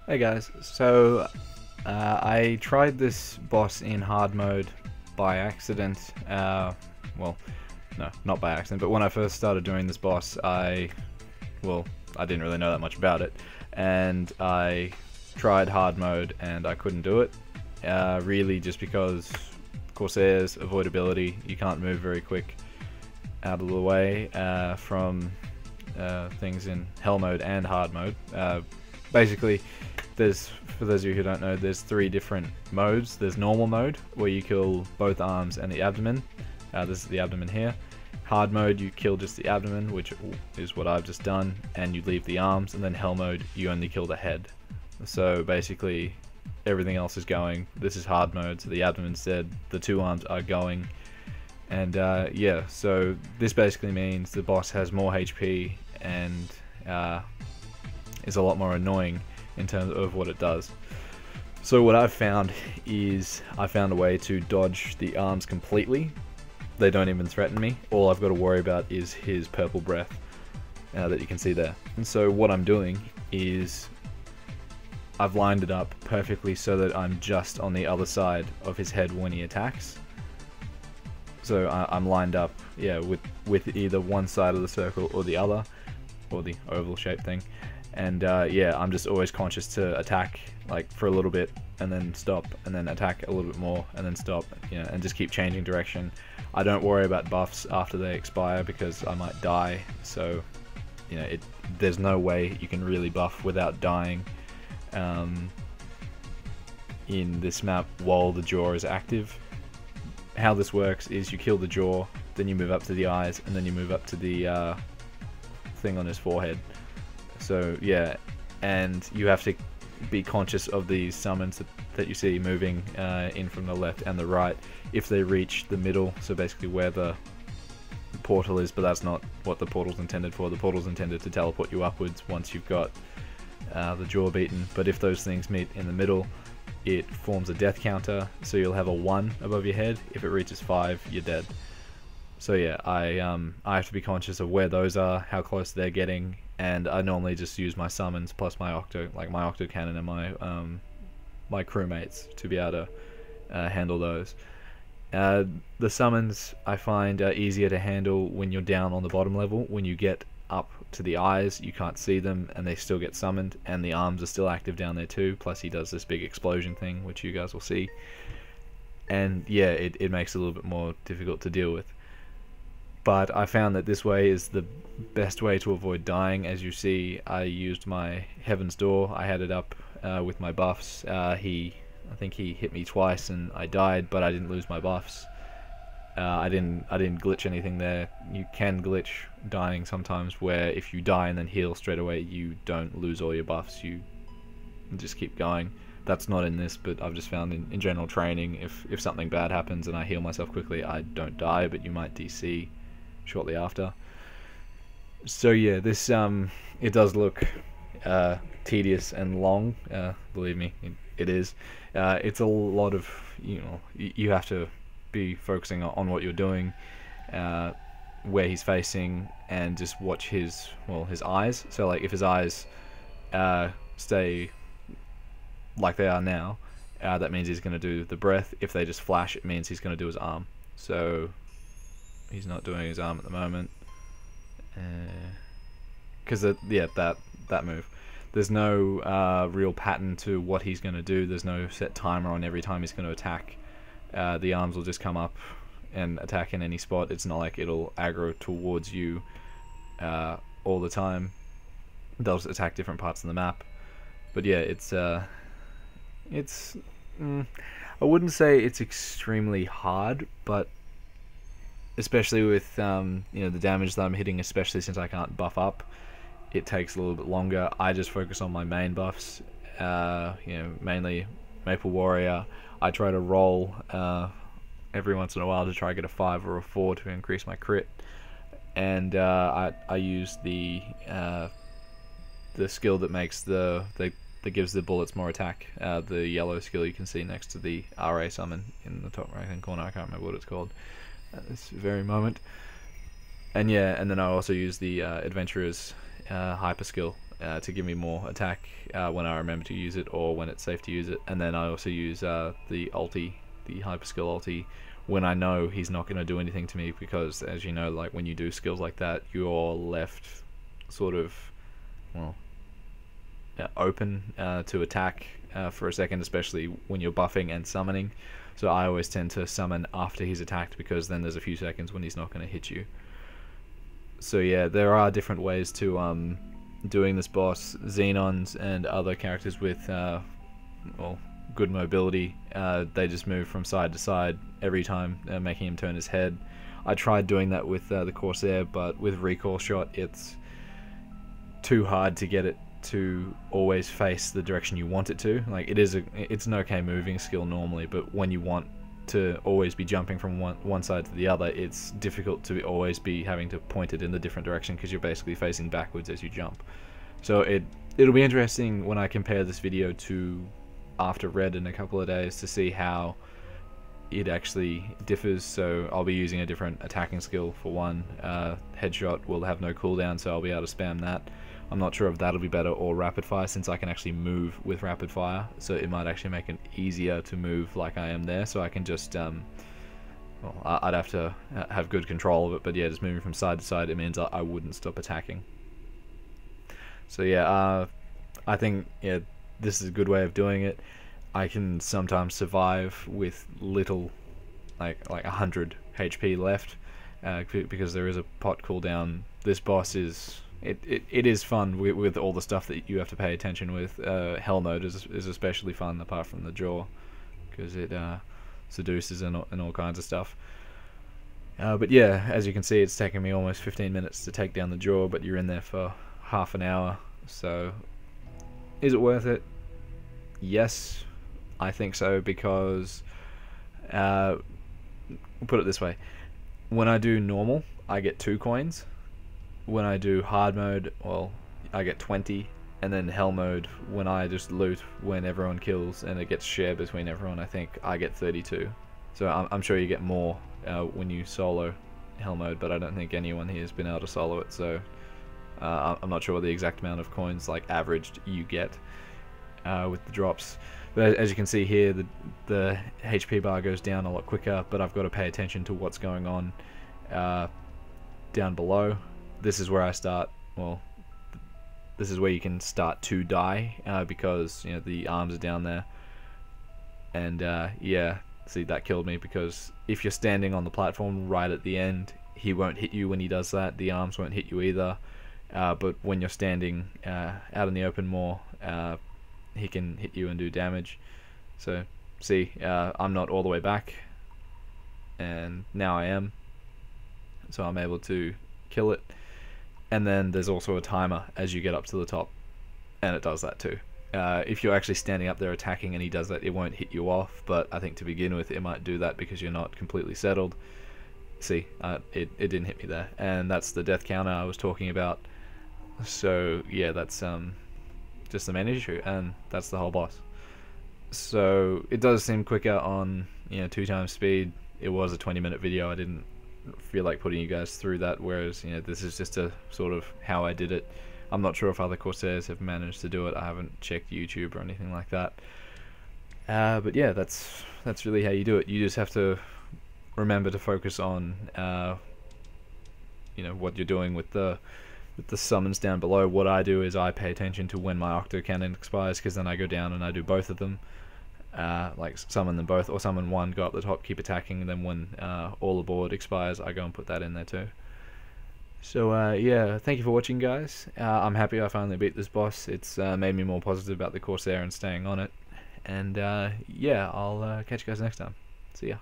Hey guys, so I tried this boss in hard mode by accident. Well, no, not by accident, but when I first started doing this boss, I didn't really know that much about it, and I tried hard mode and I couldn't do it. Really, just because Corsair's avoidability, you can't move very quick out of the way from things in hell mode and hard mode. Basically, for those of you who don't know, there's three different modes. There's normal mode, where you kill both arms and the abdomen. This is the abdomen here. Hard mode, you kill just the abdomen, which is what I've just done, and you leave the arms. And then hell mode, you only kill the head. So basically, everything else is going. This is hard mode, so the abdomen's dead, the two arms are going. And yeah, so this basically means the boss has more HP and is a lot more annoying in terms of what it does. So what I've found is I found a way to dodge the arms completely. They don't even threaten me. All I've got to worry about is his purple breath that you can see there. And so what I'm doing is I've lined it up perfectly so that I'm just on the other side of his head when he attacks. So I'm lined up, yeah, with either one side of the circle or the other, or the oval shaped thing. And yeah, I'm just always conscious to attack like for a little bit and then stop, and then attack a little bit more and then stop, you know, and just keep changing direction. I don't worry about buffs after they expire because I might die, so you know, there's no way you can really buff without dying in this map while the jaw is active. How this works is you kill the jaw, then you move up to the eyes, and then you move up to the thing on his forehead. So yeah, and you have to be conscious of these summons that you see moving in from the left and the right if they reach the middle, so basically where the portal is, but that's not what the portal's intended for. The portal's intended to teleport you upwards once you've got the jaw beaten, but if those things meet in the middle, it forms a death counter, so you'll have a 1 above your head. If it reaches 5, you're dead. So yeah, I have to be conscious of where those are, how close they're getting, and I normally just use my summons plus my octo cannon and my my crewmates to be able to handle those. The summons I find are easier to handle when you're down on the bottom level. When you get up to the eyes, you can't see them and they still get summoned, and the arms are still active down there too, plus he does this big explosion thing which you guys will see, and yeah, it makes it a little bit more difficult to deal with. But I found that this way is the best way to avoid dying. As you see, I used my Heaven's Door. I had it up with my buffs. I think he hit me twice and I died, but I didn't lose my buffs. I didn't glitch anything there. You can glitch dying sometimes, where if you die and then heal straight away, you don't lose all your buffs. You just keep going. That's not in this, but I've just found in general training, if something bad happens and I heal myself quickly, I don't die, but you might DC shortly after. So yeah, this it does look tedious and long. Believe me, it is. It's a lot of, you know, you have to be focusing on what you're doing, where he's facing, and just watch his eyes. So like if his eyes stay like they are now, that means he's going to do the breath. If they just flash, it means he's going to do his arm. So he's not doing his arm at the moment, because yeah, that move, there's no real pattern to what he's going to do. There's no set timer on every time he's going to attack. The arms will just come up and attack in any spot. It's not like it'll aggro towards you all the time. They'll just attack different parts of the map. But yeah, I wouldn't say it's extremely hard, but especially with you know, the damage that I'm hitting, especially since I can't buff up, it takes a little bit longer. I just focus on my main buffs, you know, mainly Maple Warrior. I try to roll every once in a while to try to get a 5 or a 4 to increase my crit, and I use the skill that makes that gives the bullets more attack. The yellow skill you can see next to the RA summon in the top right hand corner. I can't remember what it's called at this very moment. And yeah, and then I also use the Adventurer's hyper skill to give me more attack when I remember to use it or when it's safe to use it. And then I also use the ulti, the hyper skill ulti, when I know he's not going to do anything to me, because as you know, like when you do skills like that, you're left sort of, well, open to attack for a second, especially when you're buffing and summoning. So I always tend to summon after he's attacked, because then there's a few seconds when he's not going to hit you. So yeah, there are different ways to doing this boss. Xenons and other characters with well, good mobility, they just move from side to side every time, making him turn his head. I tried doing that with the Corsair, but with recoil shot it's too hard to get it to always face the direction you want it to. Like it's an okay moving skill normally, but when you want to always be jumping from one side to the other, it's difficult to always be having to point it in the different direction, because you're basically facing backwards as you jump. So it'll be interesting when I compare this video to after Red in a couple of days to see how it actually differs. So I'll be using a different attacking skill for one. Headshot will have no cooldown, so I'll be able to spam that. I'm not sure if that'll be better, or rapid fire, since I can actually move with rapid fire, so it might actually make it easier to move like I am there. So I can just well, I'd have to have good control of it, but yeah, just moving from side to side, it means I wouldn't stop attacking. So yeah, I think yeah, this is a good way of doing it. I can sometimes survive with little, like 100 HP left, because there is a pot cooldown. This boss is it is fun with all the stuff that you have to pay attention with. Hell mode is especially fun, apart from the jaw, because it seduces and all kinds of stuff. But yeah, as you can see, it's taken me almost 15 minutes to take down the jaw, but you're in there for half an hour. So is it worth it? Yes, I think so, because put it this way, when I do normal I get 2 coins. When I do hard mode, well, I get 20, and then hell mode, when I just loot when everyone kills and it gets shared between everyone, I think I get 32. So I'm sure you get more when you solo hell mode, but I don't think anyone here has been able to solo it, so I'm not sure what the exact amount of coins, like averaged, you get with the drops. But as you can see here, the HP bar goes down a lot quicker, but I've got to pay attention to what's going on down below. This is where I start, well, this is where you can start to die, because you know the arms are down there. And yeah, see, that killed me, because if you're standing on the platform right at the end, he won't hit you when he does that. The arms won't hit you either. But when you're standing out in the open more, he can hit you and do damage. So see, I'm not all the way back, and now I am, so I'm able to kill it. And then there's also a timer as you get up to the top, and it does that too. If you're actually standing up there attacking and he does that, it won't hit you off, but I think to begin with it might do that because you're not completely settled. See, it didn't hit me there, and that's the death counter I was talking about. So yeah, that's just the main issue, and that's the whole boss. So it does seem quicker on 2 times speed. It was a 20-minute video. I didn't feel like putting you guys through that, whereas this is just a sort of how I did it. I'm not sure if other Corsairs have managed to do it. I haven't checked YouTube or anything like that. But yeah, that's really how you do it. You just have to remember to focus on what you're doing with the summons down below. What I do is I pay attention to when my Octo Cannon expires, because then I go down and I do both of them. Like summon them both, or summon one, go up the top, keep attacking, and then when all aboard expires, I go and put that in there too. So yeah, thank you for watching, guys. I'm happy I finally beat this boss. It's made me more positive about the Corsair and staying on it. And yeah, I'll catch you guys next time. See ya.